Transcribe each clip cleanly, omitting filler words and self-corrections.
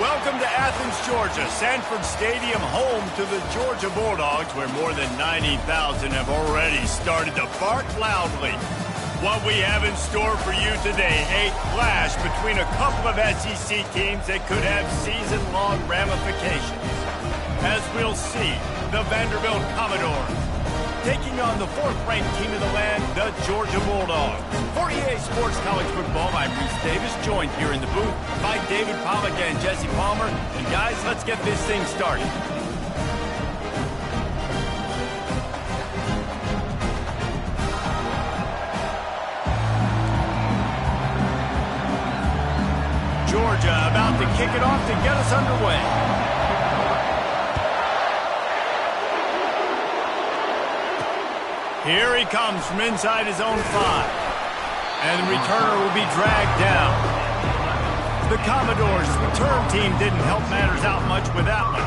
Welcome to Athens, Georgia, Sanford Stadium, home to the Georgia Bulldogs, where more than 90,000 have already started to bark loudly. What we have in store for you today, a clash between a couple of SEC teams that could have season-long ramifications. As we'll see, the Vanderbilt Commodores taking on the fourth-ranked team in the land, the Georgia Bulldogs. For EA Sports College Football, I'm Reese Davis, joined here in the booth by David Pollack and Jesse Palmer. And guys, let's get this thing started. Georgia about to kick it off to get us underway. Here he comes from inside his own 5. And the returner will be dragged down. The Commodores' return team didn't help matters out much with that one.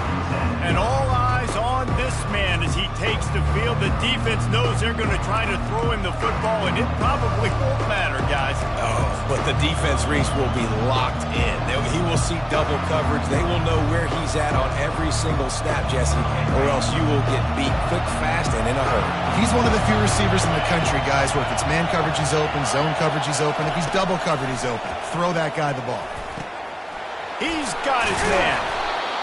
And all eyes on this man as he takes the field. The defense knows they're going to try to throw him the football, and it probably won't matter, guys. Oh, but the defense, Reese, will be locked in. He will see double coverage. They will know where he's at on every single snap, Jesse, or else you will get beat quick, fast, and in a hurry. He's one of the few receivers in the country, guys, where if it's man coverage, he's open, zone coverage, he's open. If he's double covered, he's open. Throw that guy the ball. He's got his man.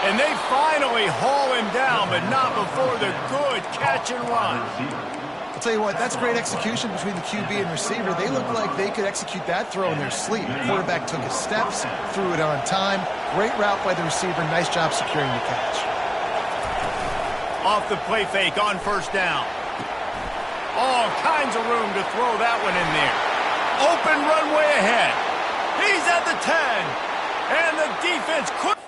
And they finally haul him down, but not before the good catch and run. I'll tell you what, that's great execution between the QB and receiver. They look like they could execute that throw in their sleep. The quarterback took his steps, threw it on time. Great route by the receiver. Nice job securing the catch. Off the play fake on first down. All kinds of room to throw that one in there. Open runway ahead. He's at the 10. And the defense quick.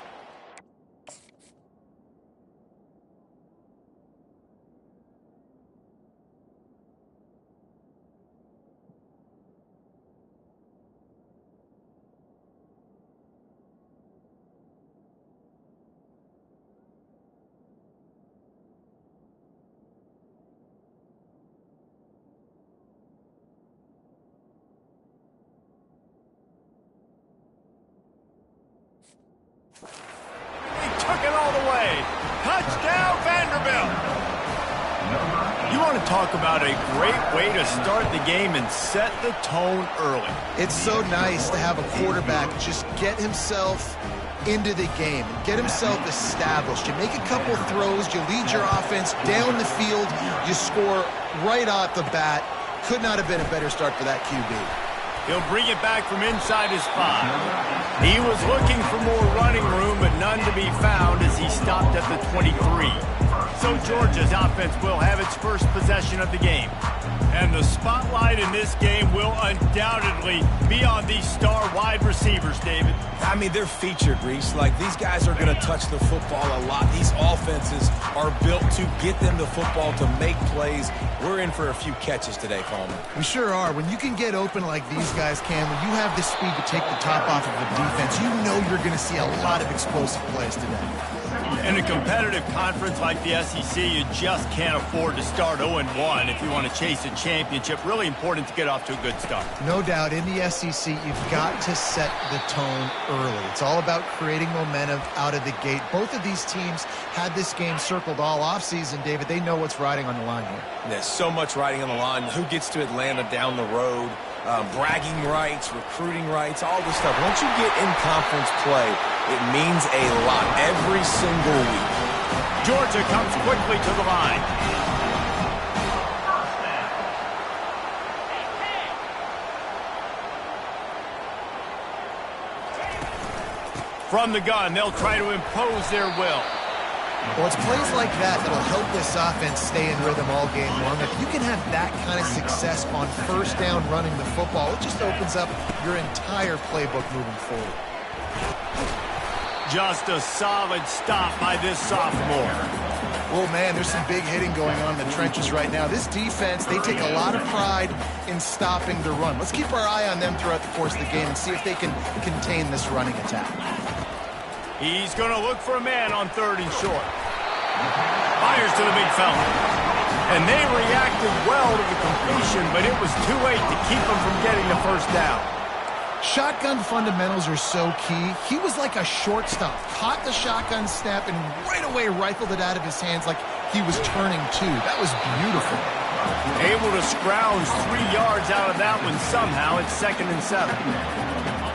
Took it all the way. Touchdown, Vanderbilt. You want to talk about a great way to start the game and set the tone early. It's so nice to have a quarterback just get himself into the game and get himself established. You make a couple throws, you lead your offense down the field, you score right off the bat. Could not have been a better start for that QB. He'll bring it back from inside his 5. He was looking for more running room, but none to be found as he stopped at the 23. So Georgia's offense will have its first possession of the game. And the spotlight in this game will undoubtedly be on these star wide receivers, David. I mean, they're featured, Reese. Like, these guys are going to touch the football a lot. These offenses are built to get them the football, to make plays. We're in for a few catches today, Palmer. We sure are. When you can get open like these guys can, when you have the speed to take the top off of the defense, you know you're going to see a lot of explosive plays today. In a competitive conference like the SEC, you just can't afford to start 0-1 if you want to chase a championship. Really important to get off to a good start. No doubt, in the SEC, you've got to set the tone early. It's all about creating momentum out of the gate. Both of these teams had this game circled all offseason, David. They know what's riding on the line here. There's so much riding on the line. Who gets to Atlanta down the road? Bragging rights, recruiting rights, all this stuff. Once you get in conference play, it means a lot every single week. Georgia comes quickly to the line. From the gun, they'll try to impose their will. Well, it's plays like that that'll help this offense stay in rhythm all game long. If you can have that kind of success on first down running the football, it just opens up your entire playbook moving forward. Just a solid stop by this sophomore. Oh, man, there's some big hitting going on in the trenches right now. This defense, they take a lot of pride in stopping the run. Let's keep our eye on them throughout the course of the game and see if they can contain this running attack. He's going to look for a man on 3rd and short. Fires to the big fella. And they reacted well to the completion, but it was too late to keep them from getting the first down. Shotgun fundamentals are so key. He was like a shortstop. Caught the shotgun snap and right away rifled it out of his hands like he was turning two. That was beautiful. Able to scrounge 3 yards out of that one somehow. It's 2nd and 7.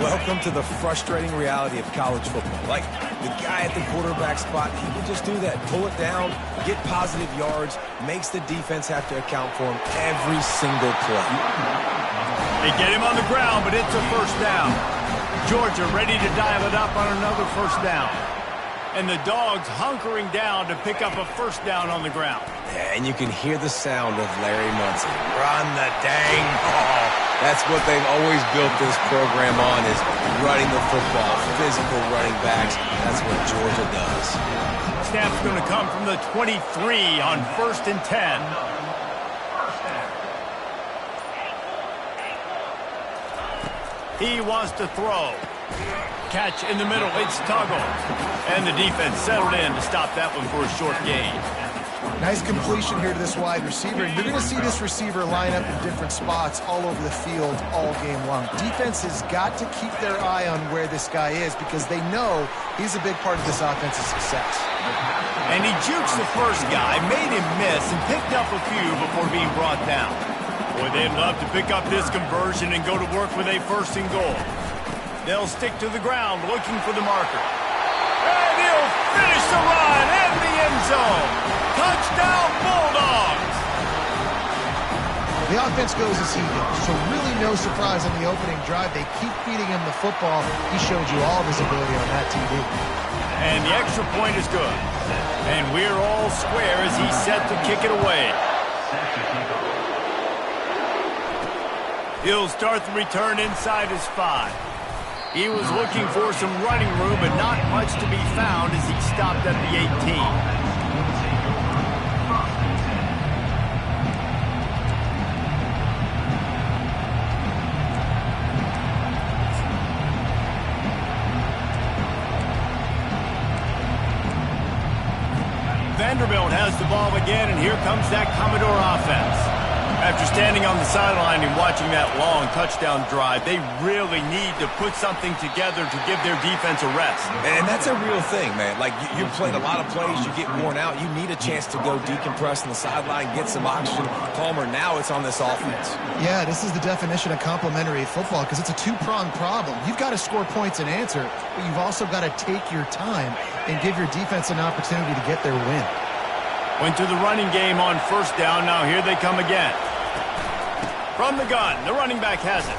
Welcome to the frustrating reality of college football. Like, the guy at the quarterback spot, he can just do that. Pull it down, get positive yards, makes the defense have to account for him every single play. They get him on the ground, but it's a 1st down. Georgia ready to dial it up on another 1st down. And the Dogs hunkering down to pick up a 1st down on the ground. And you can hear the sound of Larry Munson. Run the dang ball. That's what they've always built this program on, is running the football, physical running backs. That's what Georgia does. Snap's going to come from the 23 on 1st and 10. He wants to throw. Catch in the middle. It's Tuggle. And the defense settled in to stop that one for a short gain. Nice completion here to this wide receiver. And you're going to see this receiver line up in different spots all over the field all game long. Defense has got to keep their eye on where this guy is because they know he's a big part of this offense's success. And he jukes the first guy, made him miss, and picked up a few before being brought down. Boy, they'd love to pick up this conversion and go to work with a 1st and goal. They'll stick to the ground looking for the marker. And he'll finish the run in the end zone. Touchdown, Bulldogs! The offense goes as he goes, so really no surprise on the opening drive. They keep feeding him the football. He showed you all of his ability on that TV. And the extra point is good. And we're all square as he's set to kick it away. He'll start the return inside his 5. He was looking for some running room, but not much to be found as he stopped at the 18. Vanderbilt has the ball again, and here comes that Commodore offense. After standing on the sideline and watching that long touchdown drive, they really need to put something together to give their defense a rest. And that's a real thing, man. Like, you've played a lot of plays, you get worn out, you need a chance to go decompress on the sideline, get some oxygen. Palmer, now it's on this offense. Yeah, this is the definition of complementary football because it's a two-pronged problem. You've got to score points and answer, but you've also got to take your time and give your defense an opportunity to get their win. Went to the running game on 1st down. Now here they come again. From the gun, the running back has it.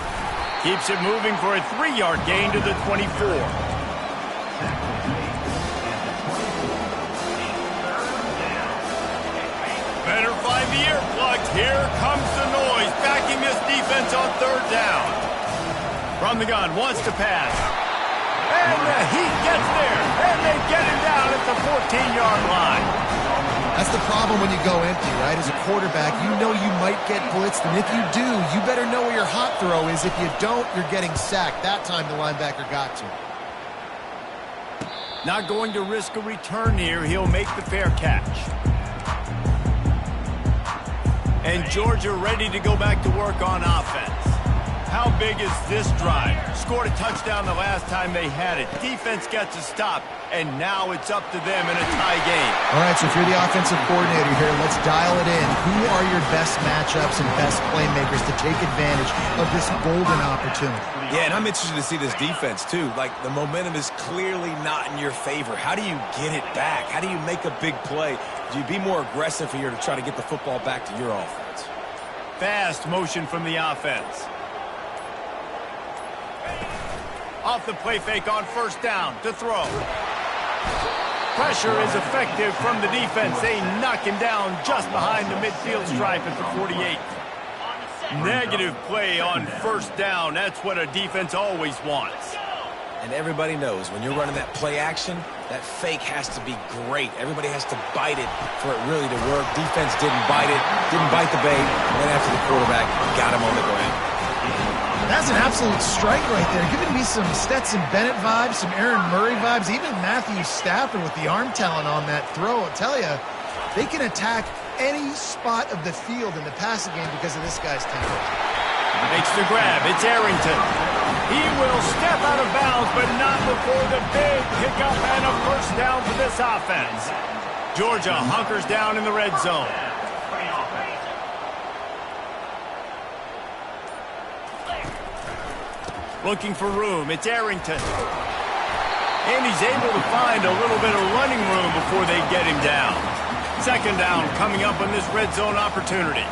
Keeps it moving for a 3-yard gain to the 24. Better find the earplugs. Here comes the noise, backing this defense on 3rd down. From the gun, wants to pass. And the Heat gets there. And they get him down at the 14-yard line. That's the problem when you go empty, right? As a quarterback, you know you might get blitzed, and if you do, you better know where your hot throw is. If you don't, you're getting sacked. That time the linebacker got to. Not going to risk a return here. He'll make the fair catch. And Georgia ready to go back to work on offense. How big is this drive? Scored a touchdown the last time they had it. Defense gets a stop, and now it's up to them in a tie game. All right, so if you're the offensive coordinator here, let's dial it in. Who are your best matchups and best playmakers to take advantage of this golden opportunity? Yeah, and I'm interested to see this defense, too. Like, the momentum is clearly not in your favor. How do you get it back? How do you make a big play? Do you be more aggressive here to try to get the football back to your offense? Fast motion from the offense. Off the play fake on 1st down to throw. Pressure is effective from the defense. They knock him down just behind the midfield stripe at the 48. Negative play on 1st down. That's what a defense always wants. And everybody knows when you're running that play action, that fake has to be great. Everybody has to bite it for it really to work. Defense didn't bite it, didn't bite the bait. Went after the quarterback, got him on the ground. That's an absolute strike right there. Giving me some Stetson Bennett vibes, some Aaron Murray vibes, even Matthew Stafford with the arm talent on that throw. I'll tell you, they can attack any spot of the field in the passing game because of this guy's talent. Makes the grab. It's Arrington. He will step out of bounds, but not before the big pickup and a first down for this offense. Georgia hunkers down in the red zone. Looking for room. It's Arrington. And he's able to find a little bit of running room before they get him down. Second down coming up on this red zone opportunity.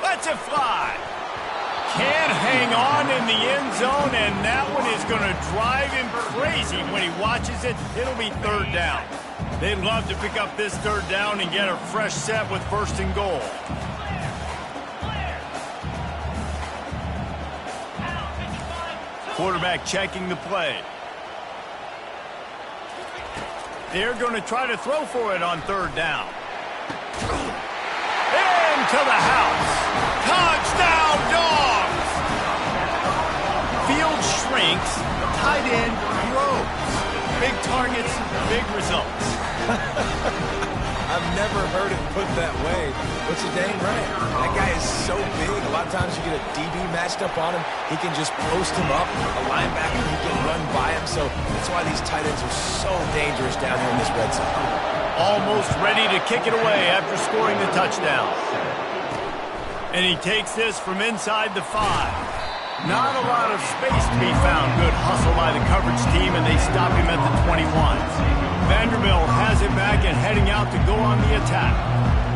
Lets it fly. Can't hang on in the end zone, and that one is going to drive him crazy when he watches it. It'll be third down. They'd love to pick up this third down and get a fresh set with first and goal. Quarterback checking the play. They're going to try to throw for it on third down. Into the house. Touchdown, Dogs! Field shrinks. Tight end grows. Big targets, big results. I've never heard it put that way, but you're dang right. That guy is so big. A lot of times you get a DB matched up on him. He can just post him up. A linebacker, he can run by him. So that's why these tight ends are so dangerous down here in this red zone. Almost ready to kick it away after scoring the touchdown. And he takes this from inside the 5. Not a lot of space to be found. Good hustle by the coverage team, and they stop him at the 21. Vanderbilt has it back and heading out to go on the attack.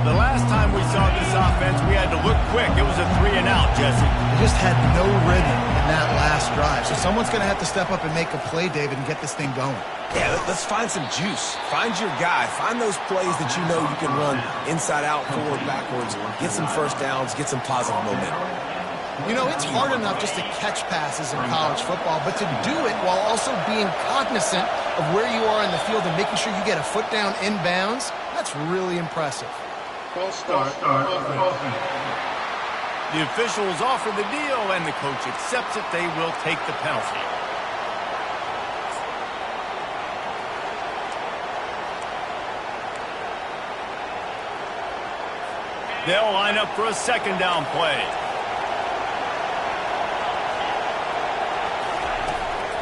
The last time we saw this offense, we had to look quick. It was a 3-and-out, Jesse. They just had no rhythm in that last drive. So someone's going to have to step up and make a play, David, and get this thing going. Yeah, let's find some juice. Find your guy. Find those plays that you know you can run inside out, forward, backwards. Get some first downs. Get some positive momentum. You know, it's hard enough just to catch passes in college football, but to do it while also being cognizant of where you are in the field and making sure you get a foot down inbounds, that's really impressive. False start. The officials offer the deal, and the coach accepts it. They will take the penalty. They'll line up for a second down play.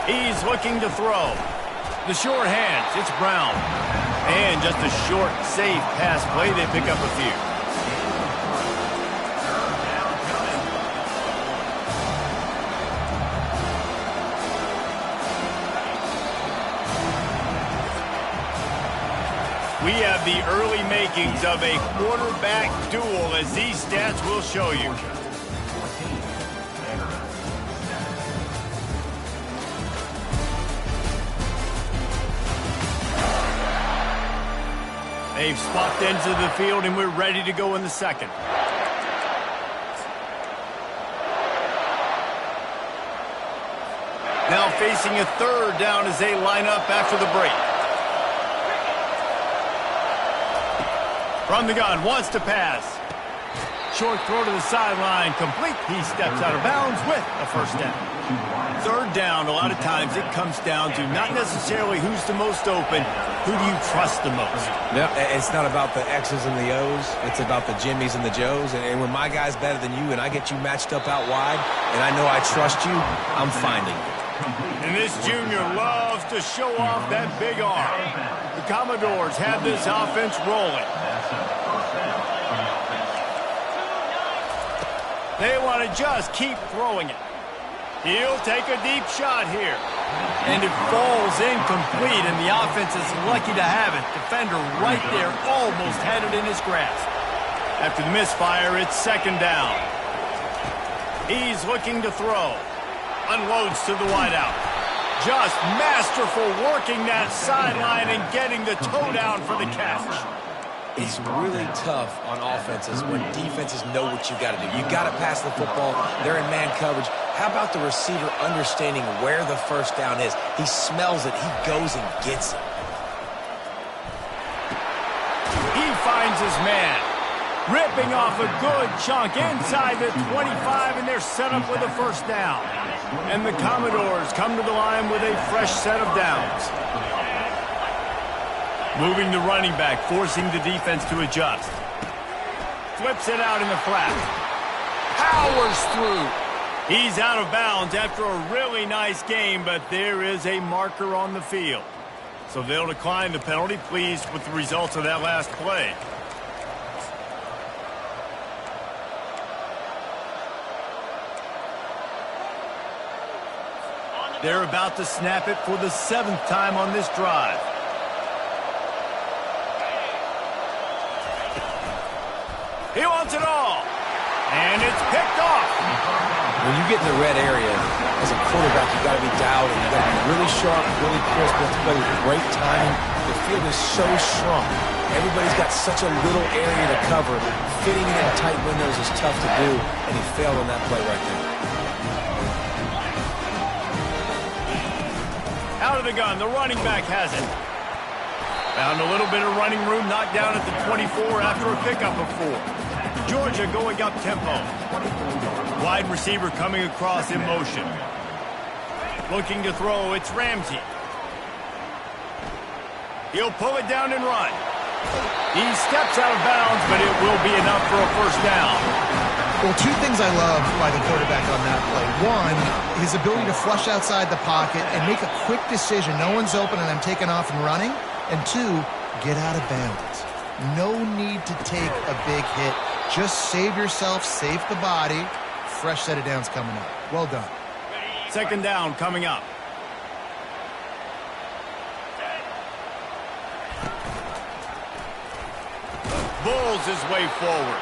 He's looking to throw. The short hands, it's Brown. And just a short, safe pass play, they pick up a few. We have the early makings of a quarterback duel, as these stats will show you. They've swapped ends of the field, and we're ready to go in the second. Now facing a third down as they line up after the break. From the gun, wants to pass. Short throw to the sideline, complete. He steps out of bounds with a first down. Third down, a lot of times it comes down to not necessarily who's the most open, who do you trust the most? Yeah, it's not about the X's and the O's. It's about the Jimmys and the Joes. And when my guy's better than you and I get you matched up out wide and I know I trust you, I'm finding you. And this junior loves to show off that big arm. The Commodores have this offense rolling. They want to just keep throwing it. He'll take a deep shot here. And it falls incomplete, and the offense is lucky to have it. Defender right there almost had it in his grasp. After the misfire, it's second down. He's looking to throw. Unloads to the wideout. Just masterful working that sideline and getting the toe down for the catch. It's really tough on offenses when defenses know what you got to do. You got to pass the football. They're in man coverage. How about the receiver understanding where the first down is? He smells it. He goes and gets it. He finds his man. Ripping off a good chunk inside the 25, and they're set up with a first down. And the Commodores come to the line with a fresh set of downs. Moving the running back, forcing the defense to adjust. flips it out in the flat. Powers through. He's out of bounds after a really nice game, but there is a marker on the field. So they'll decline the penalty, pleased with the results of that last play. They're about to snap it for the 7th time on this drive. He wants it all. And it's picked off. When you get in the red area, as a quarterback, you got to be dialed in. You got to be really sharp, really crisp. You have to play with great timing. The field is so shrunk. Everybody's got such a little area to cover. Fitting in tight windows is tough to do, and he failed on that play right there. Out of the gun, the running back has it. Found a little bit of running room, knocked down at the 24 after a pickup of 4. Georgia going up tempo. Wide receiver coming across in motion. Looking to throw, it's Ramsey. He'll pull it down and run. He steps out of bounds, but it will be enough for a first down. Well, 2 things I love by the quarterback on that play. 1, his ability to flush outside the pocket and make a quick decision. No one's open and I'm taking off and running. And 2, get out of bounds. No need to take a big hit. Just save yourself, save the body. Fresh set of downs coming up. Well done. 2nd down coming up. Bulls his way forward.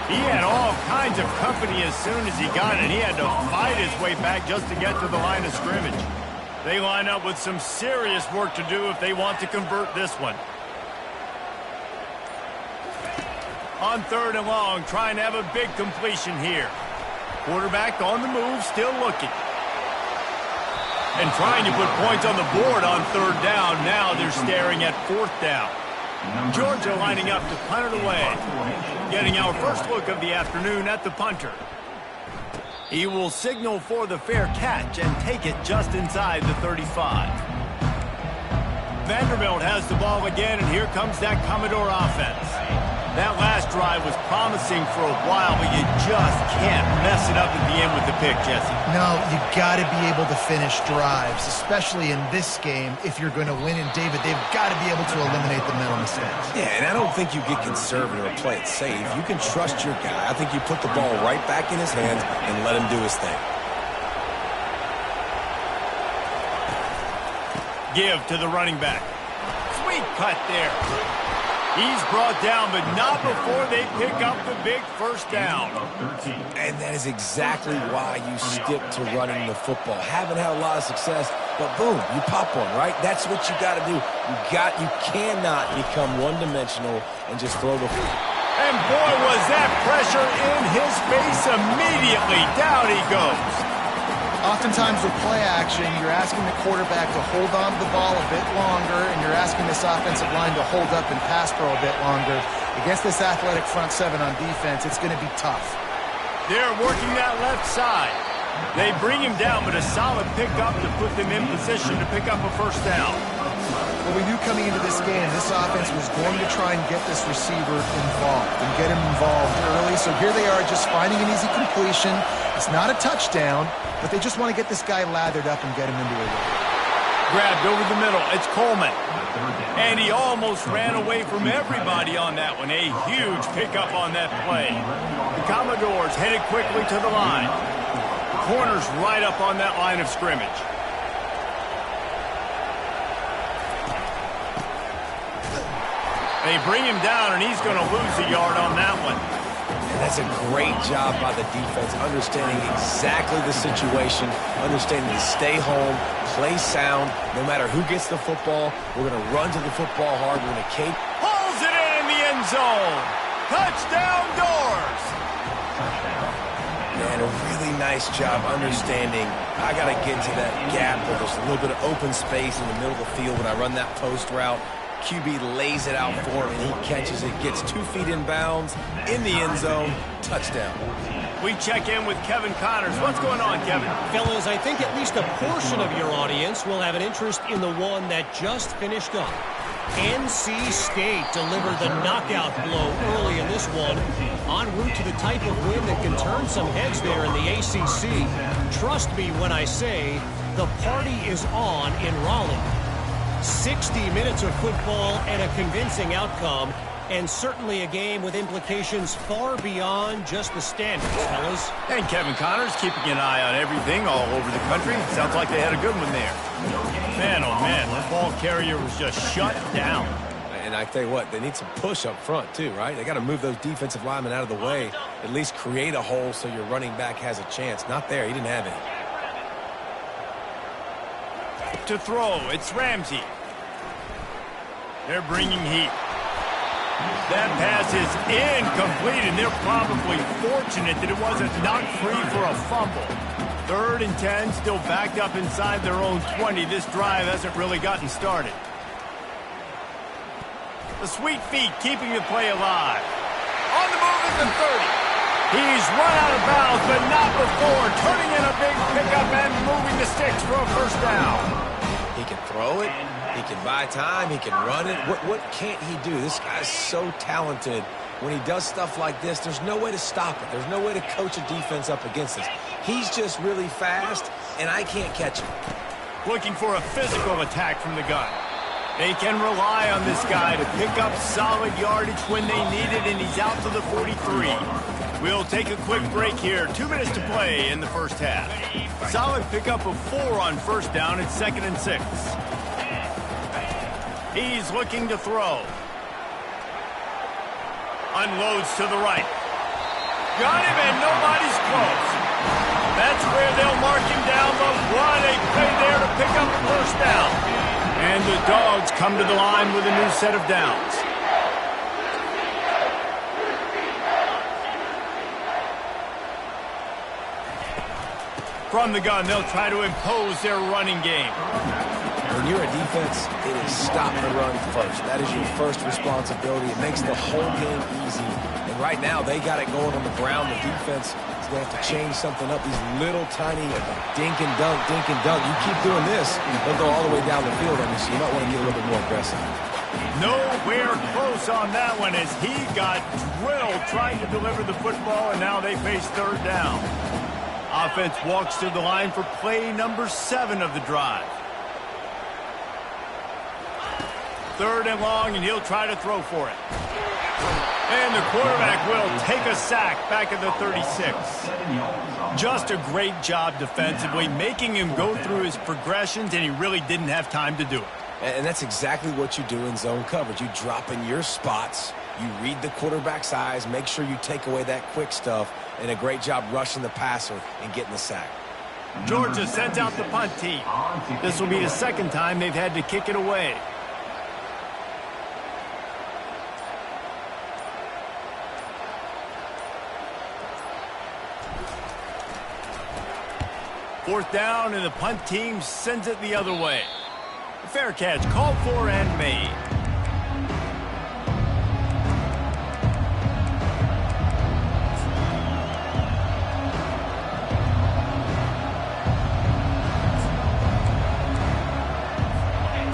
He had all kinds of company as soon as he got it. He had to fight his way back just to get to the line of scrimmage. They line up with some serious work to do if they want to convert this one. On 3rd and long, trying to have a big completion here. Quarterback on the move, still looking. And trying to put points on the board on 3rd down. Now they're staring at 4th down. Georgia lining up to punt it away. Getting our first look of the afternoon at the punter. He will signal for the fair catch and take it just inside the 35. Vanderbilt has the ball again, and here comes that Commodore offense. That last drive was promising for a while, but you just can't mess it up at the end with the pick, Jesse. No, you got to be able to finish drives, especially in this game. If you're going to win, and David, they've got to be able to eliminate the mental mistakes. Yeah, and I don't think you get conservative or play it safe. You can trust your guy. I think you put the ball right back in his hands and let him do his thing. Give to the running back. Sweet cut there. He's brought down, but not before they pick up the big first down. And that is exactly why you stick to running the football. Haven't had a lot of success, but boom, you pop one, right? That's what you got to do. You cannot become one-dimensional and just throw the football. And boy, was that pressure in his face immediately. Down he goes. Oftentimes with play action, you're asking the quarterback to hold on to the ball a bit longer, and you're asking this offensive line to hold up and pass pro a bit longer. Against this athletic front 7 on defense, it's going to be tough. They're working that left side. They bring him down, but a solid pickup to put them in position to pick up a first down. Well, we knew coming into this game, this offense was going to try and get this receiver involved and get him involved early. So here they are just finding an easy completion. It's not a touchdown, but they just want to get this guy lathered up and get him into a run. Grabbed over the middle. It's Coleman. And he almost ran away from everybody on that one. A huge pickup on that play. The Commodores headed quickly to the line. Corners right up on that line of scrimmage. They bring him down, and he's going to lose a yard on that one. And that's a great job by the defense, understanding exactly the situation, understanding to stay home, play sound. No matter who gets the football, we're going to run to the football hard. We're going to cape. Pulls it in the end zone. Touchdown, Doors. And a really nice job understanding I got to get to that gap where there's a little bit of open space in the middle of the field when I run that post route. QB lays it out for him, and he catches it, gets 2 feet in bounds, in the end zone, touchdown. We check in with Kevin Connors. What's going on, Kevin? Fellas, I think at least a portion of your audience will have an interest in the one that just finished up. NC State delivered the knockout blow early in this one, en route to the type of win that can turn some heads there in the ACC. Trust me when I say the party is on in Raleigh. 60 minutes of football and a convincing outcome, and certainly a game with implications far beyond just the standards, fellas. And Kevin Connors keeping an eye on everything all over the country. Sounds like they had a good one there. Man, oh man, that ball carrier was just shut down. And I tell you what, they need some push up front too, right? They got to move those defensive linemen out of the way, at least create a hole so your running back has a chance. Not there, he didn't have any. To throw, it's Ramsey. They're bringing heat. That pass is incomplete, and they're probably fortunate that it wasn't knocked free for a fumble. 3rd and 10, still backed up inside their own 20. This drive hasn't really gotten started. The sweet feet keeping the play alive. On the move is the 30. He's run out of bounds, but not before turning in a big pickup and moving the sticks for a first down. He can throw it. He can buy time. He can run it. What can't he do? This guy's so talented. When he does stuff like this, there's no way to stop it. There's no way to coach a defense up against this. He's just really fast, and I can't catch him. Looking for a physical attack from the gun. They can rely on this guy to pick up solid yardage when they need it, and he's out to the 43. We'll take a quick break here. 2 minutes to play in the first half. Solid pickup of 4 on first down. It's 2nd and 6. He's looking to throw. Unloads to the right. Got him, and nobody's close. That's where they'll mark him down, but what a play there to pick up a first down. And the Dogs come to the line with a new set of downs. From the gun, they'll try to impose their running game. When you're a defense, it is stop the run first. That is your first responsibility. It makes the whole game easy. And right now, they got it going on the ground. The defense is going to have to change something up. These little tiny dink and dunk, dink and dunk. You keep doing this, they'll go all the way down the field on you, so you might want to get a little bit more aggressive. Nowhere close on that one as he got drilled trying to deliver the football, and now they face 3rd down. Offense walks to the line for play number 7 of the drive. 3rd and long, and he'll try to throw for it. And the quarterback will take a sack back at the 36. Just a great job defensively, making him go through his progressions, and he really didn't have time to do it. And that's exactly what you do in zone coverage. You drop in your spots, you read the quarterback's eyes, make sure you take away that quick stuff, and a great job rushing the passer and getting the sack. Georgia sends out the punt team. This will be the 2nd time they've had to kick it away. Fourth down, and the punt team sends it the other way. Fair catch called for and made.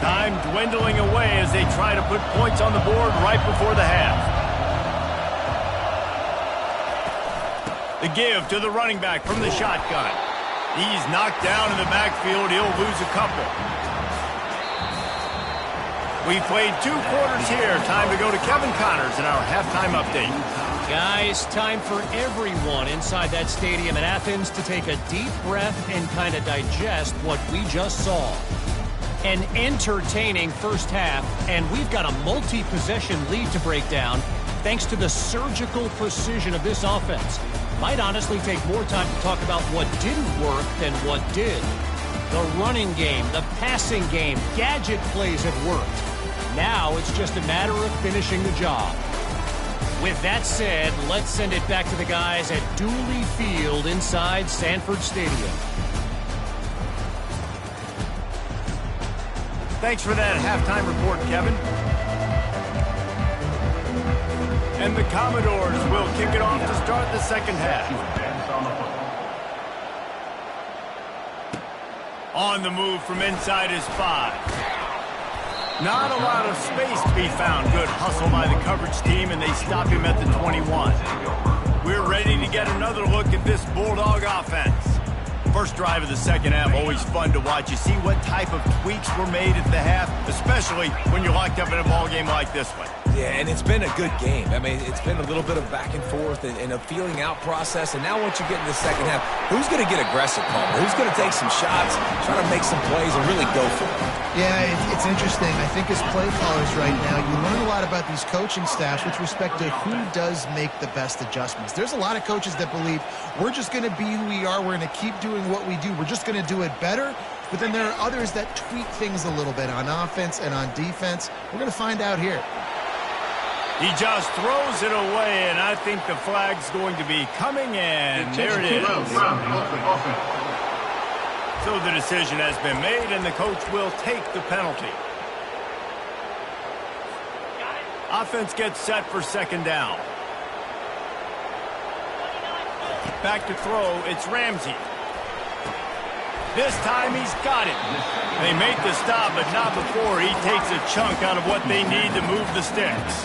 Time dwindling away as they try to put points on the board right before the half. The give to the running back from the shotgun. He's knocked down in the backfield. He'll lose a couple. We played 2 quarters here. Time to go to Kevin Connors in our halftime update. Guys, time for everyone inside that stadium in Athens to take a deep breath and kind of digest what we just saw. An entertaining first half, and we've got a multi-possession lead to break down thanks to the surgical precision of this offense. Might honestly take more time to talk about what didn't work than what did. The running game, the passing game, gadget plays have worked. Now it's just a matter of finishing the job. With that said, let's send it back to the guys at Dooley Field inside Sanford Stadium. Thanks for that halftime report, Kevin. And the Commodores will kick it off to start the second half. On the move from inside his 5. Not a lot of space to be found. Good hustle by the coverage team, and they stop him at the 21. We're ready to get another look at this Bulldog offense. First drive of the second half, always fun to watch. You see what type of tweaks were made at the half, especially when you're locked up in a ball game like this one. Yeah, and it's been a good game. I mean, it's been a little bit of back and forth and a feeling out process. And now once you get in the second half, who's going to get aggressive, Palmer? Who's going to take some shots, try to make some plays, and really go for it? Yeah, it's interesting. I think as play callers right now, you learn a lot about these coaching staffs with respect to who does make the best adjustments. There's a lot of coaches that believe we're just going to be who we are. We're going to keep doing what we do. We're just going to do it better. But then there are others that tweak things a little bit on offense and on defense. We're going to find out here. He just throws it away, and I think the flag's going to be coming, and there it is. So the decision has been made, and the coach will take the penalty. Offense gets set for second down. Back to throw, it's Ramsey. This time he's got it. They make the stop, but not before he takes a chunk out of what they need to move the sticks.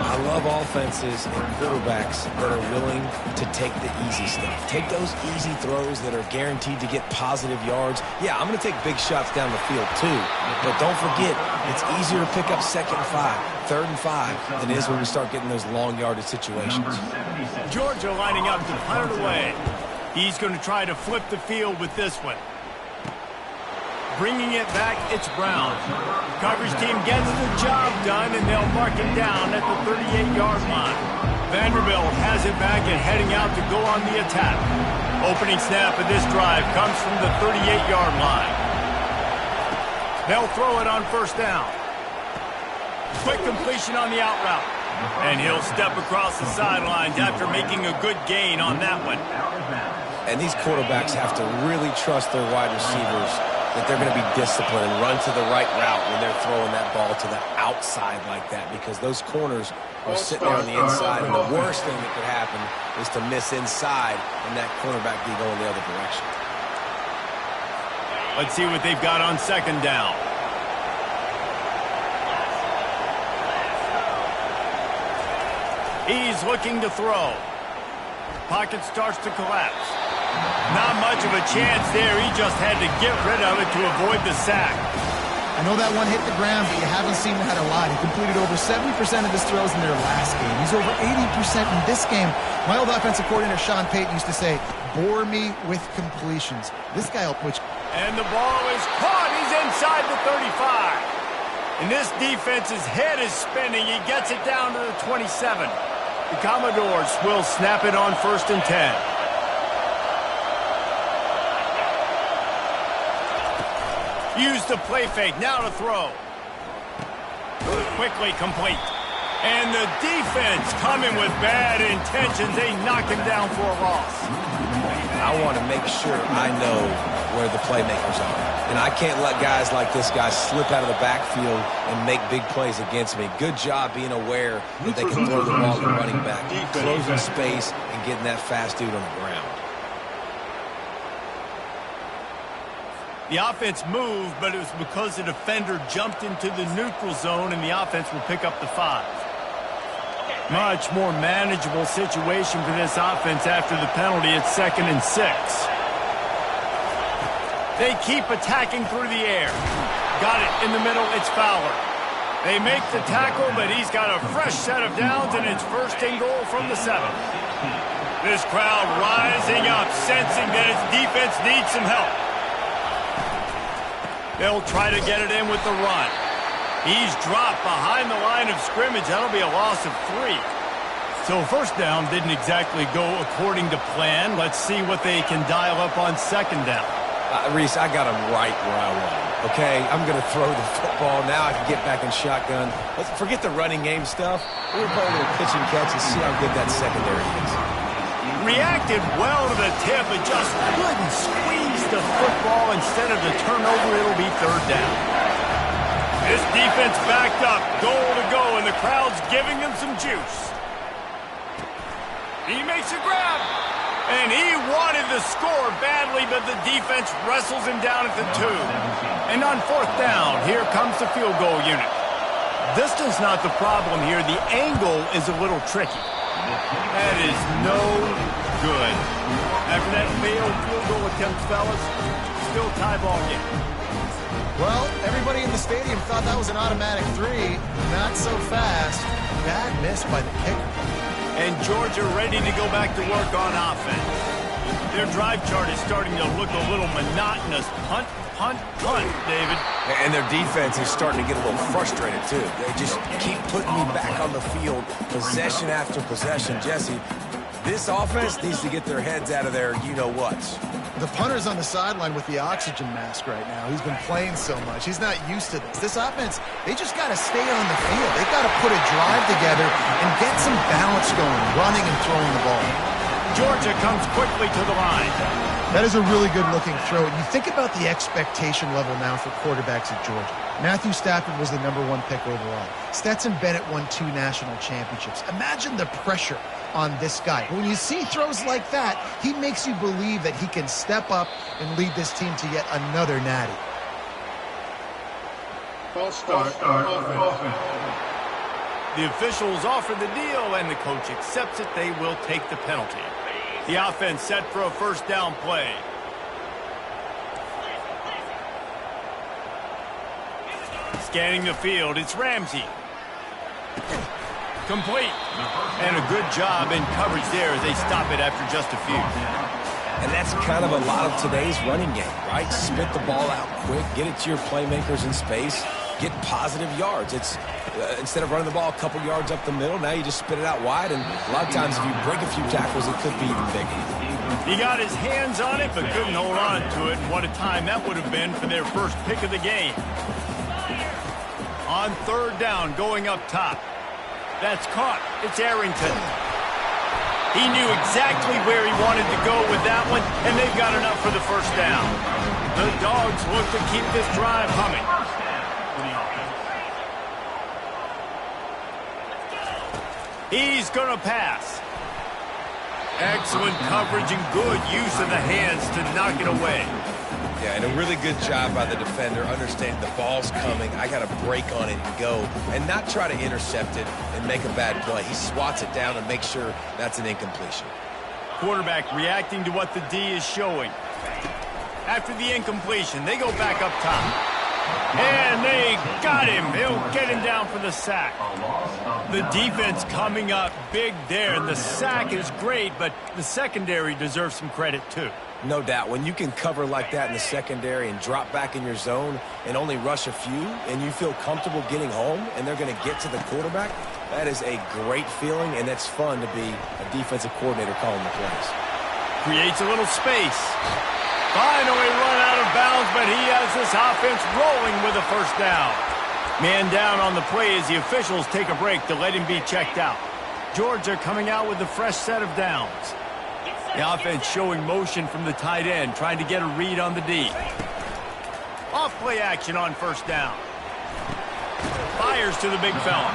I love offenses and quarterbacks that are willing to take the easy stuff. Take those easy throws that are guaranteed to get positive yards. Yeah, I'm going to take big shots down the field too, but don't forget, it's easier to pick up second and 5, third and 5 than it is when we start getting those long yardage situations. Georgia lining up to punt it away. He's going to try to flip the field with this one. Bringing it back, it's Brown. Coverage team gets the job done, and they'll mark him down at the 38-yard line. Vanderbilt has it back and heading out to go on the attack. Opening snap of this drive comes from the 38-yard line. They'll throw it on first down. Quick completion on the out route. And he'll step across the sidelines after making a good gain on that one. And these quarterbacks have to really trust their wide receivers that they're going to be disciplined and run to the right route when they're throwing that ball to the outside like that, because those corners are sitting there on the inside, and the worst thing that could happen is to miss inside and that cornerback be going the other direction. Let's see what they've got on second down. He's looking to throw. Pocket starts to collapse. Not much of a chance there. He just had to get rid of it to avoid the sack. I know that one hit the ground, but you haven't seen that a lot. He completed over 70% of his throws in their last game. He's over 80% in this game. My old offensive coordinator, Sean Payton, used to say, bore me with completions. This guy will put you. And the ball is caught. He's inside the 35. And this defense's head is spinning. He gets it down to the 27. The Commodores will snap it on first and 10. Use the play fake, now to throw. Quickly complete. And the defense coming with bad intentions. They knock him down for a loss. I want to make sure I know where the playmakers are. And I can't let guys like this guy slip out of the backfield and make big plays against me. Good job being aware that they can throw the ball to the running back, closing space and getting that fast dude on the ground. The offense moved, but it was because the defender jumped into the neutral zone, and the offense will pick up the 5. Much more manageable situation for this offense after the penalty at 2nd and 6. They keep attacking through the air. Got it in the middle, it's Fowler. They make the tackle, but he's got a fresh set of downs, and it's first and goal from the 7. This crowd rising up, sensing that its defense needs some help. They'll try to get it in with the run. He's dropped behind the line of scrimmage. That'll be a loss of 3. So first down didn't exactly go according to plan. Let's see what they can dial up on second down. Reese, I got him right where I want him. Okay, I'm going to throw the football. Now I can get back in shotgun. Let's forget the running game stuff. We're going to play a little pitch and catch and see how good that secondary is. Reacted well to the tip, but just couldn't squeeze the football. Instead of the turnover, it'll be third down. This defense backed up, goal to go, and the crowd's giving them some juice. He makes a grab, and he wanted the score badly, but the defense wrestles him down at the 2. And on fourth down, here comes the field goal unit. Distance not the problem here. The angle is a little tricky. That is no good. After that failed field goal attempt, fellas, still tie ball game. Well, everybody in the stadium thought that was an automatic 3. Not so fast. Bad miss by the kicker. And Georgia ready to go back to work on offense. Their drive chart is starting to look a little monotonous. Punt, punt, punt, David. And their defense is starting to get a little frustrated, too. They just keep putting me back on the field, possession after possession. Jesse, this offense needs to get their heads out of their you-know-whats. The punter's on the sideline with the oxygen mask right now. He's been playing so much. He's not used to this. This offense, they just got to stay on the field. They've got to put a drive together and get some balance going, running and throwing the ball. Georgia comes quickly to the line. That is a really good-looking throw. And you think about the expectation level now for quarterbacks at Georgia. Matthew Stafford was the #1 pick overall. Stetson Bennett won 2 national championships. Imagine the pressure on this guy. When you see throws like that, he makes you believe that he can step up and lead this team to yet another natty. False start. The officials offer the deal, and the coach accepts it. They will take the penalty. The offense set for a first down play. Scanning the field, it's Ramsey. Complete. And a good job in coverage there as they stop it after just a few. And that's kind of a lot of today's running game, right? Spit the ball out quick, get it to your playmakers in space, get positive yards. It's instead of running the ball a couple yards up the middle, now you just spit it out wide, and a lot of times if you break a few tackles, it could be even bigger. He got his hands on it, but couldn't hold on to it. And what a time that would have been for their first pick of the game. On third down, going up top. That's caught. It's Arrington. He knew exactly where he wanted to go with that one, and they've got enough for the first down. The Dogs look to keep this drive humming. He's going to pass. Excellent coverage and good use of the hands to knock it away. Yeah, and a really good job by the defender, understanding the ball's coming. I got to break on it and go, and not try to intercept it and make a bad play. He swats it down and makes sure that's an incompletion. Quarterback reacting to what the D is showing. After the incompletion, they go back up top. And they got him. He'll get him down for the sack. The defense coming up big there, and the sack is great, but the secondary deserves some credit too. No doubt. When you can cover like that in the secondary and drop back in your zone and only rush a few, and you feel comfortable getting home, and they're going to get to the quarterback, that is a great feeling, and it's fun to be a defensive coordinator calling the plays. Creates a little space. Finally run out of bounds, but he has this offense rolling with a first down. Man down on the play as the officials take a break to let him be checked out. Georgia coming out with a fresh set of downs. The offense showing motion from the tight end, trying to get a read on the D. Off play action on first down. Fires to the big fella.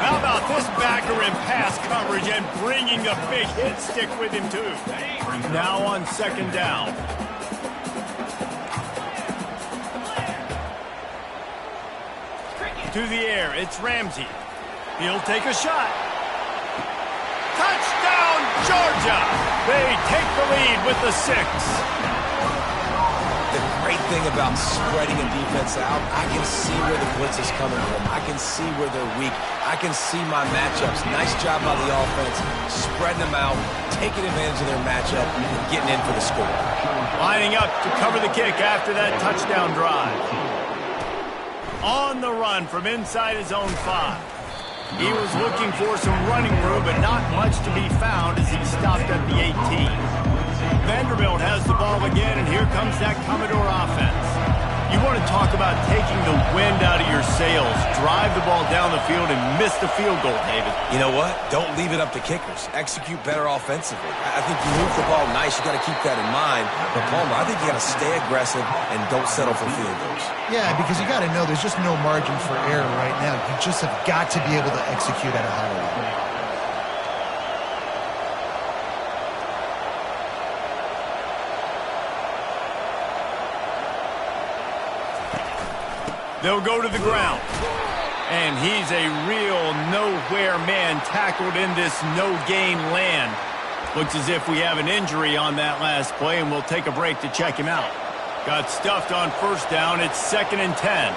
How about this backer in pass coverage and bringing the big hit stick with him too. Now on second down. To the air, it's Ramsey. He'll take a shot. Touchdown, Georgia! They take the lead with the 6. The great thing about spreading a defense out, I can see where the blitz is coming from. I can see where they're weak. I can see my matchups. Nice job by the offense, spreading them out, taking advantage of their matchup, and getting in for the score. Lining up to cover the kick after that touchdown drive. On the run from inside his own 5. He was looking for some running room, but not much to be found as he stopped at the 18. Vanderbilt has the ball again, and here comes that Commodore offense. You want to talk about taking the wind out of your sails. Drive the ball down the field and miss the field goal, David. You know what? Don't leave it up to kickers. Execute better offensively. I think you move the ball nice. You got to keep that in mind. But, Palmer, I think you got to stay aggressive and don't settle for field goals. Yeah, because you got to know there's just no margin for error right now. You just have got to be able to execute at a high level. They'll go to the ground. And he's a real nowhere man tackled in this no-gain land. Looks as if we have an injury on that last play, and we'll take a break to check him out. Got stuffed on first down. It's 2nd and 10.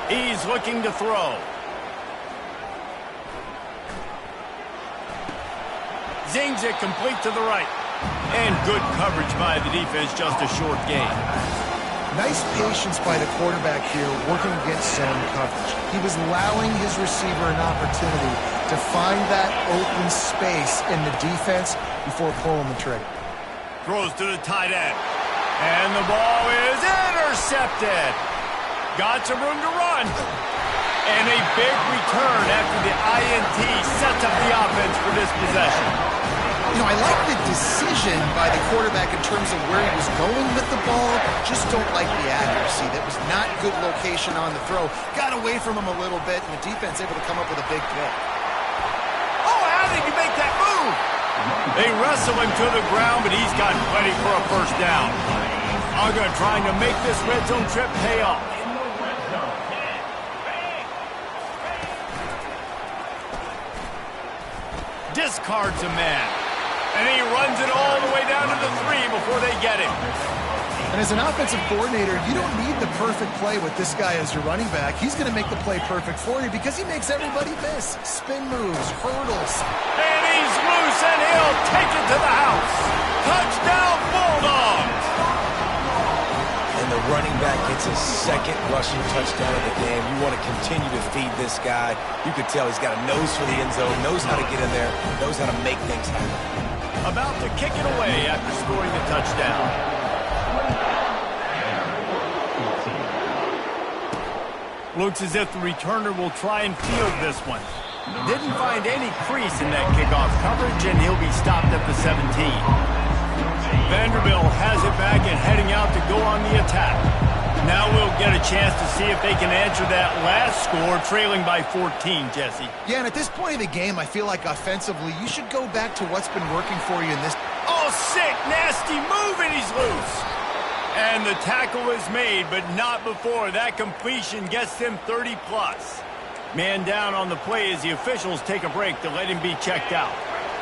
He's looking to throw. Zings it complete to the right. And good coverage by the defense, just a short gain. Nice patience by the quarterback here working against zone coverage. He was allowing his receiver an opportunity to find that open space in the defense before pulling the trigger. Throws to the tight end. And the ball is intercepted. Got some room to run. And a big return after the INT sets up the offense for this possession. You know, I like the decision by the quarterback in terms of where he was going with the ball. Just don't like the accuracy. That was not good location on the throw. Got away from him a little bit, and the defense able to come up with a big pick. Oh, how did he make that move? They wrestle him to the ground, but he's got plenty for a first down. Uga trying to make this red zone trip pay off. Discards a man. And he runs it all the way down to the 3 before they get him. And as an offensive coordinator, you don't need the perfect play with this guy as your running back. He's going to make the play perfect for you because he makes everybody miss. Spin moves, hurdles. And he's loose, and he'll take it to the house. Touchdown, Bulldogs! And the running back gets his 2nd rushing touchdown of the game. You want to continue to feed this guy. You could tell he's got a nose for the end zone, knows how to get in there, knows how to make things happen. About to kick it away after scoring the touchdown. Looks as if the returner will try and field this one. Didn't find any crease in that kickoff coverage, and he'll be stopped at the 17. Vanderbilt has it back and heading out to go on the attack. Now we'll get a chance to see if they can answer that last score, trailing by 14, Jesse. Yeah, and at this point of the game, I feel like offensively, you should go back to what's been working for you in this. Oh, sick, nasty move, and he's loose. And the tackle is made, but not before that completion gets them 30-plus. Man down on the play as the officials take a break to let him be checked out.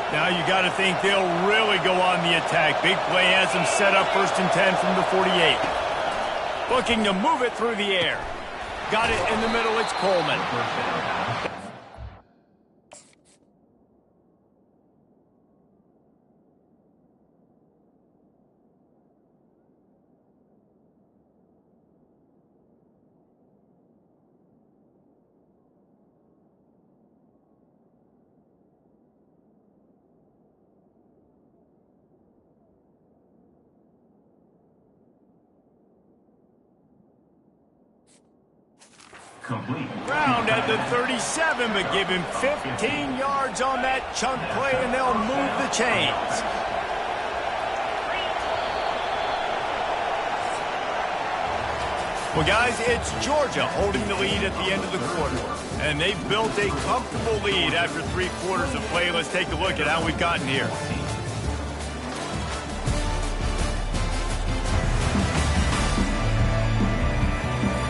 Now you got to think they'll really go on the attack. Big play has them set up 1st and 10 from the 48. Looking to move it through the air. Got it in the middle, it's Coleman. Complete. Ground at the 37, but give him 15 yards on that chunk play, and they'll move the chains. Well, guys, it's Georgia holding the lead at the end of the quarter. And they've built a comfortable lead after 3 quarters of play. Let's take a look at how we've gotten here.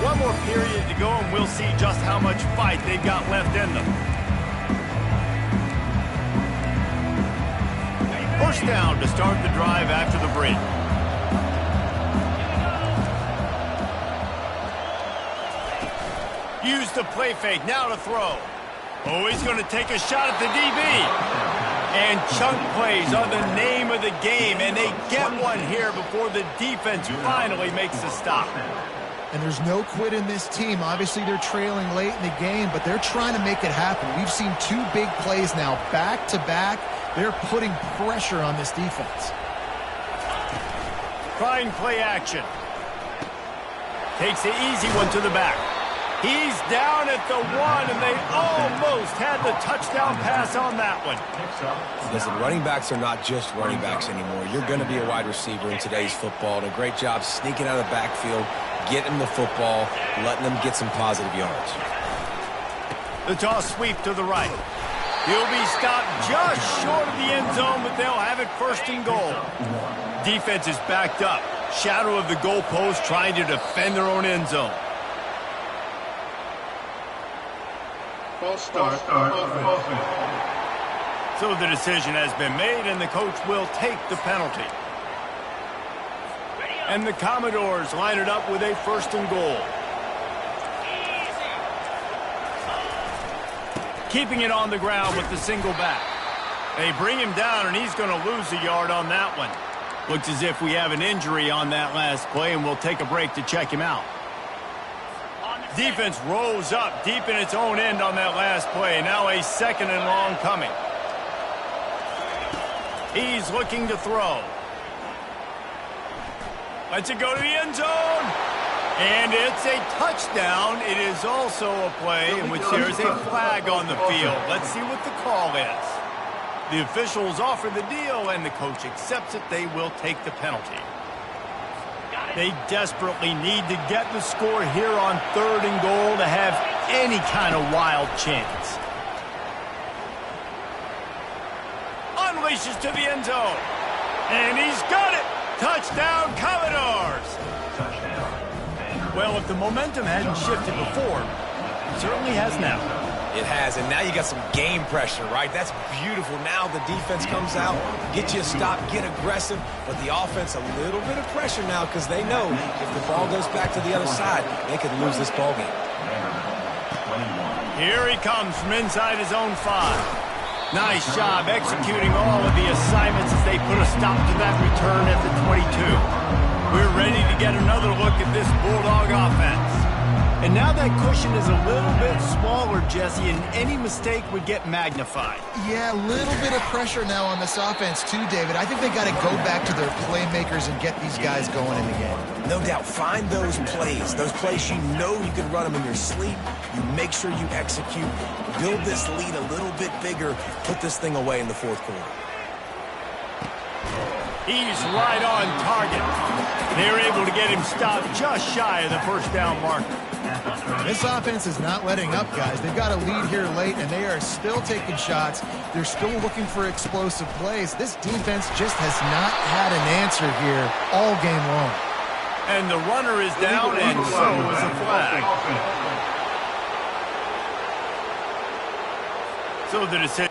One more period to go, and we'll see just how much fight they've got left in them. First down to start the drive after the break. Use the play fake, now to throw. Oh, he's going to take a shot at the DB. And chunk plays are the name of the game, and they get one here before the defense finally makes the stop. And there's no quit in this team. Obviously, they're trailing late in the game, but they're trying to make it happen. We've seen 2 big plays now, back-to-back. They're putting pressure on this defense. Trying play action. Takes the easy one to the back. He's down at the 1, and they almost had the touchdown pass on that one. Listen, running backs are not just running backs anymore. You're going to be a wide receiver in today's football, and a great job sneaking out of the backfield, getting the football, letting them get some positive yards. The toss sweep to the right. He'll be stopped just short of the end zone, but they'll have it 1st and goal. Defense is backed up. Shadow of the goalpost, trying to defend their own end zone. False start. So the decision has been made, and the coach will take the penalty. And the Commodores line it up with a 1st and goal. Keeping it on the ground with the single back. They bring him down, and he's going to lose a yard on that one. Looks as if we have an injury on that last play, and we'll take a break to check him out. Defense rolls up deep in its own end on that last play. Now a 2nd and long coming. He's looking to throw. Lets it go to the end zone. And it's a touchdown. It is also a play in which there is a flag on the field. Let's see what the call is. The officials offer the deal, and the coach accepts it. They will take the penalty. They desperately need to get the score here on 3rd and goal to have any kind of wild chance. Unleashes to the end zone. And he's got it. Touchdown, Commodores. Well, if the momentum hadn't shifted before, it certainly has now. It has, and now you got some game pressure, right? That's beautiful. Now the defense comes out, get you a stop, get aggressive, but the offense a little bit of pressure now because they know if the ball goes back to the other side, they could lose this ball game. Here he comes from inside his own 5. Nice job executing all of the assignments as they put a stop to that return at the 22. We're ready to get another look at this Bulldog offense. And now that cushion is a little bit smaller, Jesse, and any mistake would get magnified. Yeah, a little bit of pressure now on this offense too, David. I think they got to go back to their playmakers and get these guys going in the game. No doubt. Find those plays you know you can run them in your sleep. You make sure you execute. Build this lead a little bit bigger. Put this thing away in the 4th quarter. He's right on target. They're able to get him stopped just shy of the 1st down marker. This offense is not letting up, guys. They've got a lead here late, and they are still taking shots. They're still looking for explosive plays. This defense just has not had an answer here all game long. And the runner is down, and so is a flag. So the decision.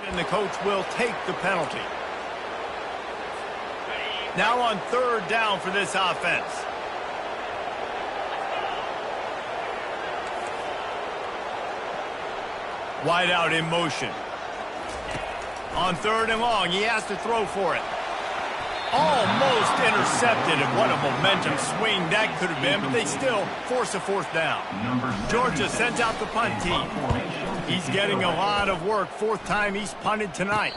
And the coach will take the penalty. Now on 3rd down for this offense. Wide out in motion. On 3rd and long, he has to throw for it. Almost intercepted, and what a momentum swing that could have been, but they still force a 4th down. Georgia sends out the punt team. He's getting a lot of work. 4th time he's punted tonight.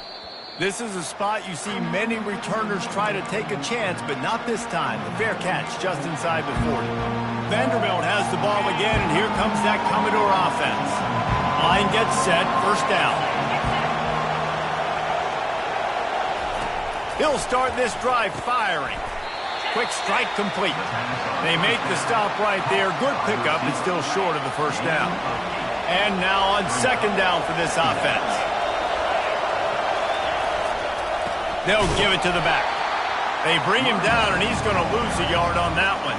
This is a spot you see many returners try to take a chance, but not this time. The fair catch just inside the 40. Vanderbilt has the ball again, and here comes that Commodore offense. Line gets set, 1st down. He'll start this drive firing. Quick strike complete. They make the stop right there. Good pickup, but still short of the 1st down. And now on 2nd down for this offense. They'll give it to the back. They bring him down, and he's going to lose a yard on that one.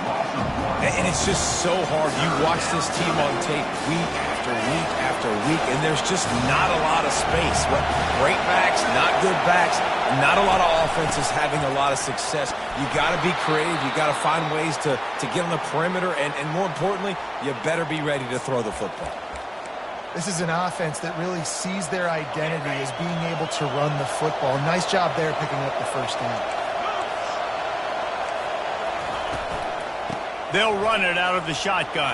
And it's just so hard. You watch this team on tape week after week after week, and there's just not a lot of space. What great backs, not good backs, not a lot of offenses having a lot of success. You got to be creative. You got to find ways to get on the perimeter, and more importantly, you better be ready to throw the football. This is an offense that really sees their identity as being able to run the football. Nice job there picking up the 1st down. They'll run it out of the shotgun.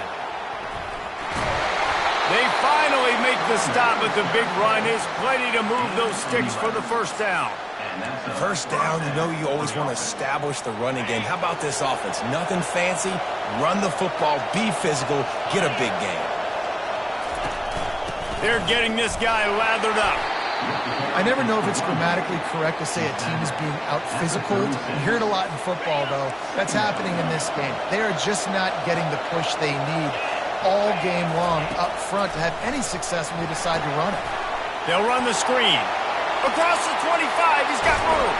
They finally make the stop, but the big run is plenty to move those sticks for the 1st down. 1st down, you know you always want to establish the running game. How about this offense? Nothing fancy. Run the football, be physical, get a big game. They're getting this guy lathered up. I never know if it's grammatically correct to say a team is being out-physical. You hear it a lot in football, though. That's happening in this game. They are just not getting the push they need all game long up front to have any success when they decide to run it. They'll run the screen. Across the 25, he's got room.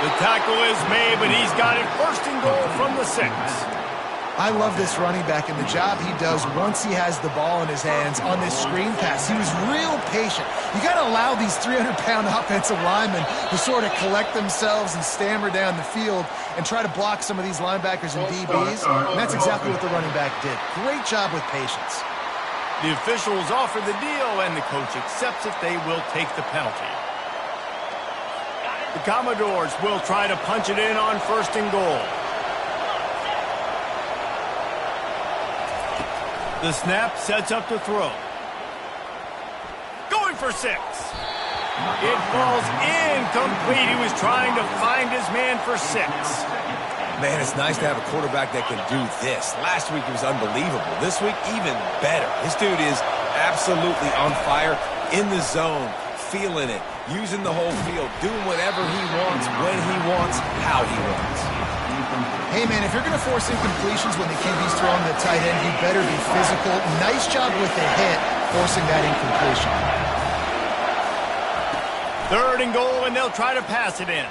The tackle is made, but he's got it first and goal from the 6. I love this running back and the job he does once he has the ball in his hands on this screen pass. He was real patient. You got to allow these 300-pound offensive linemen to sort of collect themselves and stammer down the field and try to block some of these linebackers and DBs. And that's exactly what the running back did. Great job with patience. The officials offer the deal, and the coach accepts it. They will take the penalty. The Commodores will try to punch it in on first and goal. The snap sets up the throw. Going for 6. It falls incomplete. He was trying to find his man for 6. Man, it's nice to have a quarterback that can do this. Last week it was unbelievable. This week, even better. This dude is absolutely on fire, in the zone, feeling it, using the whole field, doing whatever he wants, when he wants, how he wants. Hey, man, if you're going to force incompletions when the QB's throwing the tight end, you better be physical. Nice job with the hit, forcing that incompletion. 3rd and goal, and they'll try to pass it in.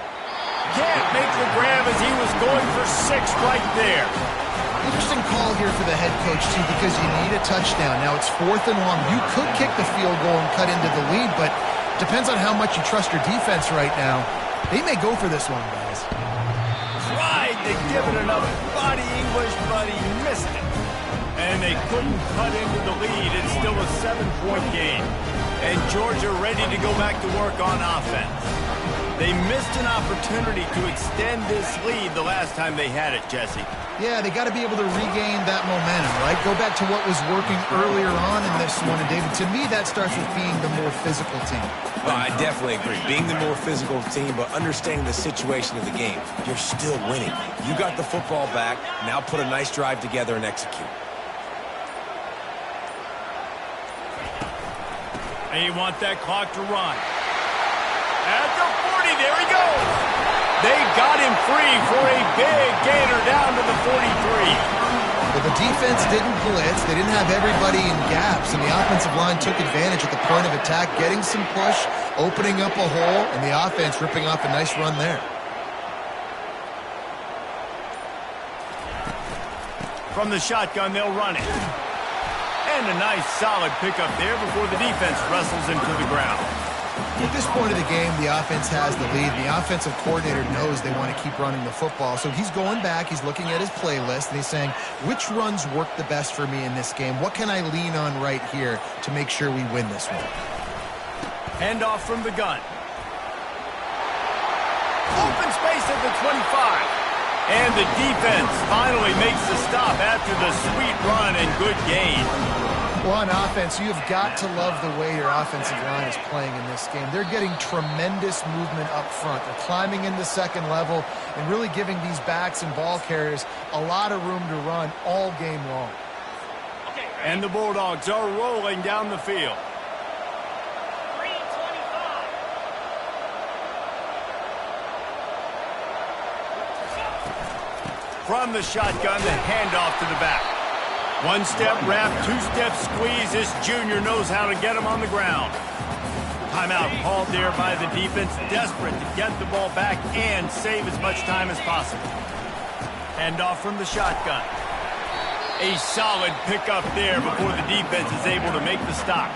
Can't make the grab as he was going for 6 right there. Interesting call here for the head coach, too, because you need a touchdown. Now it's 4th and long. You could kick the field goal and cut into the lead, but depends on how much you trust your defense right now. They may go for this one, guys. Tried to give it enough body English, but he missed it. And they couldn't cut into the lead. It's still a 7-point game. And Georgia ready to go back to work on offense. They missed an opportunity to extend this lead the last time they had it, Jesse. Yeah, they got to be able to regain that momentum, right? Go back to what was working earlier on in this one. And, David, to me, that starts with being the more physical team. Well, I definitely agree. Being the more physical team, but understanding the situation of the game. You're still winning. You got the football back. Now put a nice drive together and execute. They want that clock to run. At the 40, there he goes. They got him free for a big gainer down to the 43. But the defense didn't blitz. They didn't have everybody in gaps, and the offensive line took advantage at the point of attack, getting some push, opening up a hole, and the offense ripping off a nice run there. From the shotgun, they'll run it. And a nice solid pickup there before the defense wrestles him to the ground. At this point of the game, the offense has the lead. The offensive coordinator knows they want to keep running the football. So he's going back, he's looking at his playlist, and he's saying, which runs work the best for me in this game? What can I lean on right here to make sure we win this one? Handoff from the gun. Open space at the 25. And the defense finally makes the stop after the sweet run and good gain. Well, on offense, you've got to love the way your offensive line is playing in this game. They're getting tremendous movement up front. They're climbing into second level and really giving these backs and ball carriers a lot of room to run all game long. And the Bulldogs are rolling down the field. From the shotgun, the handoff to the back. One-step wrap, two-step squeeze. This junior knows how to get him on the ground. Timeout called there by the defense, desperate to get the ball back and save as much time as possible. Handoff from the shotgun. A solid pickup there before the defense is able to make the stop.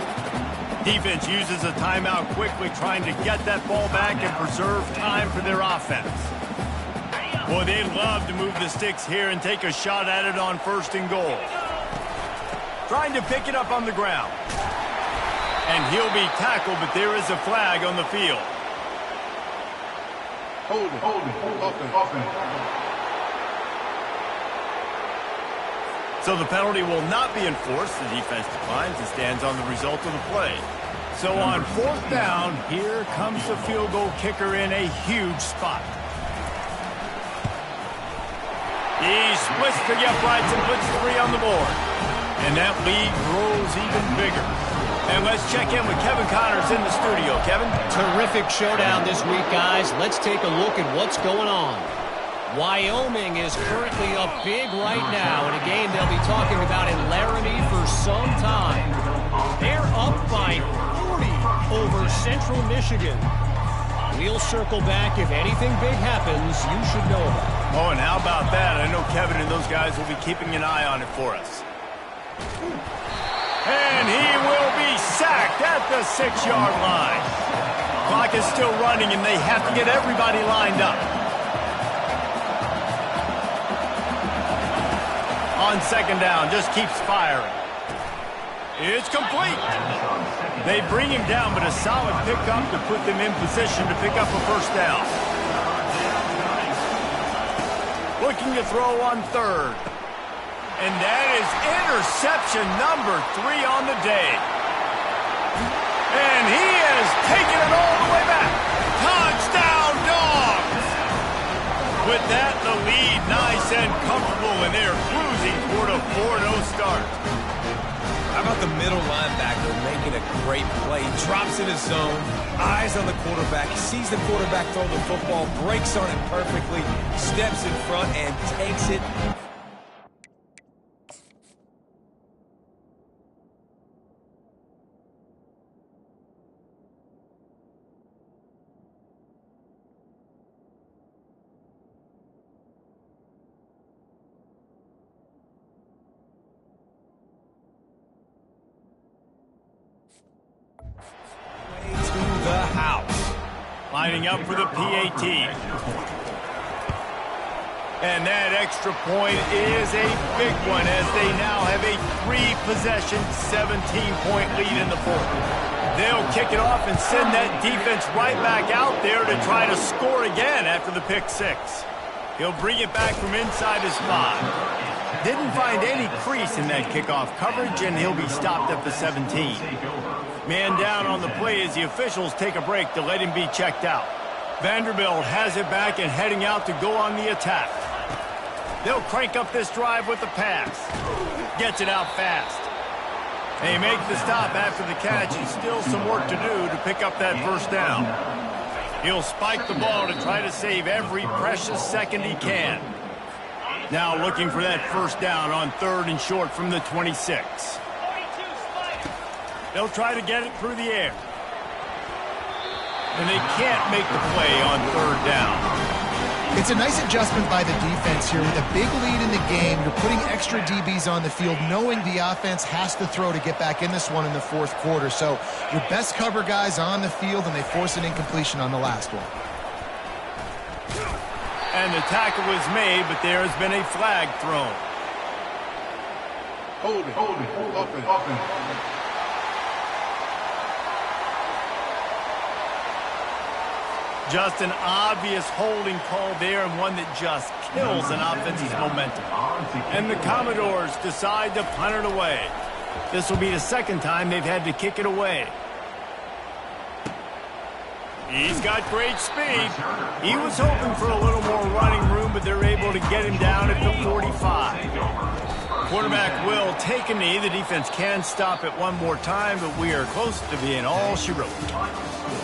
Defense uses a timeout quickly, trying to get that ball back and preserve time for their offense. Boy, they love to move the sticks here and take a shot at it on first and goal. Trying to pick it up on the ground. And he'll be tackled, but there is a flag on the field. Hold it. So the penalty will not be enforced. The defense declines and stands on the result of the play. So on 4th down, here comes the field goal kicker in a huge spot. He splits to the uprights and puts 3 on the board. And that lead grows even bigger. And let's check in with Kevin Connors in the studio. Kevin? Terrific showdown this week, guys. Let's take a look at what's going on. Wyoming is currently up big right now in a game they'll be talking about in Laramie for some time. They're up by 40 over Central Michigan. We'll circle back if anything big happens you should know about. Oh, and how about that? I know Kevin and those guys will be keeping an eye on it for us. And he will be sacked at the 6-yard line. Clock is still running, and they have to get everybody lined up. On second down, just keeps firing. It's complete. They bring him down, but a solid pickup to put them in position to pick up a first down. Looking to throw on third. And that is interception number 3 on the day. And he has taken it all the way back. Touchdown, Dogs! With that, the lead nice and comfortable, and they're cruising toward a 4-0 start. How about the middle linebacker making a great play? Drops in his zone, eyes on the quarterback, sees the quarterback throw the football, breaks on it perfectly, steps in front, and takes it. To the house. Lining up for the PAT. And that extra point is a big one as they now have a 3-possession, 17-point lead in the fourth. They'll kick it off and send that defense right back out there to try to score again after the pick 6. He'll bring it back from inside his 5. Didn't find any crease in that kickoff coverage, and he'll be stopped at the 17. Man down on the play as the officials take a break to let him be checked out. Vanderbilt has it back and heading out to go on the attack. They'll crank up this drive with the pass. Gets it out fast. They make the stop after the catch, and still some work to do to pick up that first down. He'll spike the ball to try to save every precious second he can. Now looking for that first down on 3rd and short from the 26. They'll try to get it through the air. And they can't make the play on 3rd down. It's a nice adjustment by the defense here. With a big lead in the game, you're putting extra DBs on the field, knowing the offense has to throw to get back in this one in the 4th quarter. So your best cover guys on the field, and they force an incompletion on the last one. And the tackle was made, but there has been a flag thrown. Hold it. Offense. Just an obvious holding call there, and one that just kills an offense's momentum. And the Commodores decide to punt it away. This will be the 2nd time they've had to kick it away. He's got great speed. He was hoping for a little more running room, but they're able to get him down at the 45. Quarterback will take a knee. The defense can stop it one more time, but we are close to being all she wrote.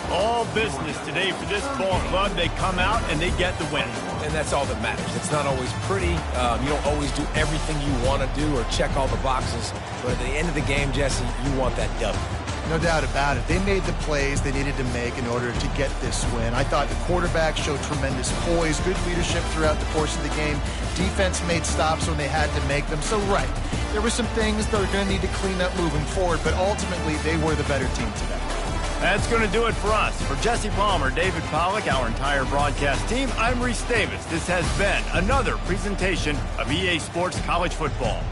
All business today for this ball club. They come out and they get the win. And that's all that matters. It's not always pretty. You don't always do everything you want to do or check all the boxes. But at the end of the game, Jesse, you want that W. No doubt about it. They made the plays they needed to make in order to get this win. I thought the quarterback showed tremendous poise, good leadership throughout the course of the game. Defense made stops when they had to make them. So, right, there were some things they're going to need to clean up moving forward, but ultimately they were the better team today. That's going to do it for us. For Jesse Palmer, David Pollack, our entire broadcast team, I'm Reese Davis. This has been another presentation of EA Sports College Football.